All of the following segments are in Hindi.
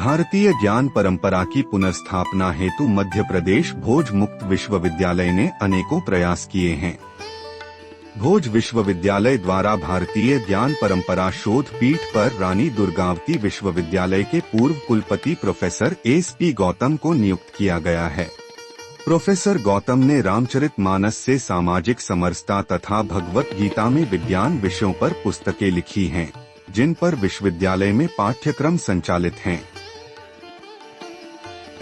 भारतीय ज्ञान परंपरा की पुनर्स्थापना हेतु मध्य प्रदेश भोज मुक्त विश्वविद्यालय ने अनेकों प्रयास किए हैं। भोज विश्वविद्यालय द्वारा भारतीय ज्ञान परंपरा शोध पीठ पर रानी दुर्गावती विश्वविद्यालय के पूर्व कुलपति प्रोफेसर एस.पी. गौतम को नियुक्त किया गया है। प्रोफेसर गौतम ने रामचरितमानस से सामाजिक समरसता तथा भगवत गीता में विज्ञान विषयों पर पुस्तकें लिखी हैं, जिन पर विश्वविद्यालय में पाठ्यक्रम संचालित हैं।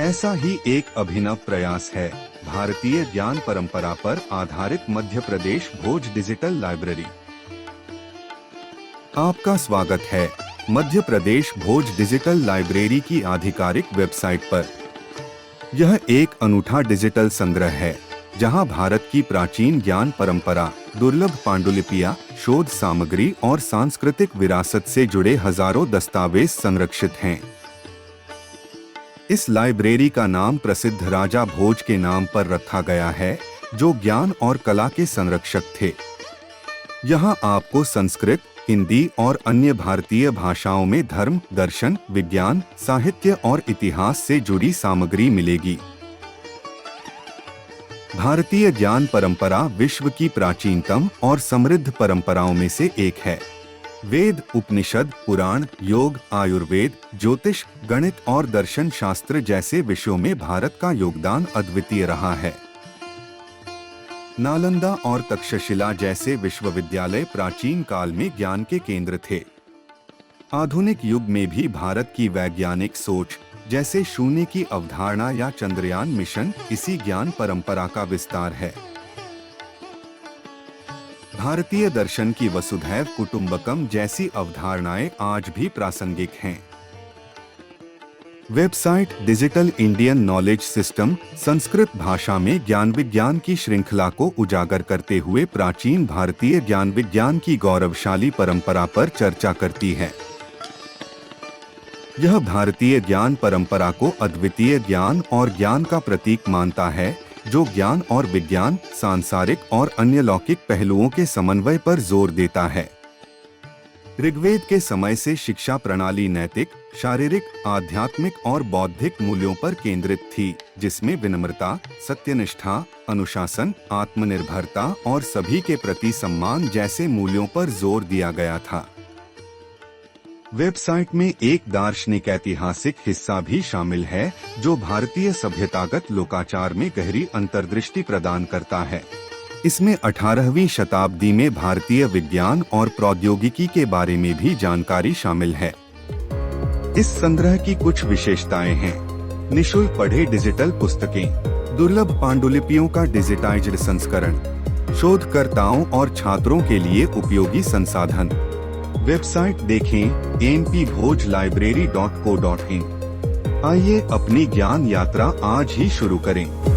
ऐसा ही एक अभिनव प्रयास है भारतीय ज्ञान परंपरा पर आधारित मध्य प्रदेश भोज डिजिटल लाइब्रेरी। आपका स्वागत है मध्य प्रदेश भोज डिजिटल लाइब्रेरी की आधिकारिक वेबसाइट पर। यह एक अनूठा डिजिटल संग्रह है जहां भारत की प्राचीन ज्ञान परंपरा, दुर्लभ पांडुलिपियां, शोध सामग्री और सांस्कृतिक विरासत से जुड़े हजारों दस्तावेज संरक्षित हैं। इस लाइब्रेरी का नाम प्रसिद्ध राजा भोज के नाम पर रखा गया है, जो ज्ञान और कला के संरक्षक थे। यहाँ आपको संस्कृत, हिंदी और अन्य भारतीय भाषाओं में धर्म, दर्शन, विज्ञान, साहित्य और इतिहास से जुड़ी सामग्री मिलेगी। भारतीय ज्ञान परंपरा विश्व की प्राचीनतम और समृद्ध परंपराओं में से एक है। वेद, उपनिषद, पुराण, योग, आयुर्वेद, ज्योतिष, गणित और दर्शन शास्त्र जैसे विषयों में भारत का योगदान अद्वितीय रहा है। नालंदा और तक्षशिला जैसे विश्वविद्यालय प्राचीन काल में ज्ञान के केंद्र थे। आधुनिक युग में भी भारत की वैज्ञानिक सोच, जैसे शून्य की अवधारणा या चंद्रयान मिशन, इसी ज्ञान परंपरा का विस्तार है। भारतीय दर्शन की वसुधैव कुटुंबकम जैसी अवधारणाएं आज भी प्रासंगिक हैं। Website digital Indian knowledge system Sanskrit भाषा में ज्ञान विज्ञान की श्रृंखला को उजागर करते हुए प्राचीन भारतीय ज्ञान विज्ञान की गौरवशाली परंपरा पर चर्चा करती है। यह भारतीय ज्ञान परंपरा को अद्वितीय ज्ञान और ज्ञान का प्रतीक मानता है, जो ज्ञान और विज्ञान, सांसारिक और अन्य लौकिक पहलुओं के समन्वय पर जोर देता है। ऋग्वेद के समय से शिक्षा प्रणाली नैतिक, शारीरिक, आध्यात्मिक और बौद्धिक मूल्यों पर केंद्रित थी, जिसमें विनम्रता, सत्यनिष्ठा, अनुशासन, आत्मनिर्भरता और सभी के प्रति सम्मान जैसे मूल्यों पर जोर दिया गया था। वेबसाइट में एक दार्शनिक ऐतिहासिक हिस्सा भी शामिल है, जो भारतीय सभ्यतागत लोकाचार में गहरी अंतर्दृष्टि प्रदान करता है। इसमें 18वीं शताब्दी में भारतीय विज्ञान और प्रौद्योगिकी के बारे में भी जानकारी शामिल है। इस संग्रह की कुछ विशेषताएं हैं: निःशुल्क पढ़े डिजिटल पुस्तकें, दुर्लभ पांडुलिपियों का डिजिटाइज्ड संस्करण, शोधकर्ताओं और छात्रों के लिए उपयोगी संसाधन। वेबसाइट देखें npbhojlibrary.co.in। आइए अपनी ज्ञान यात्रा आज ही शुरू करें।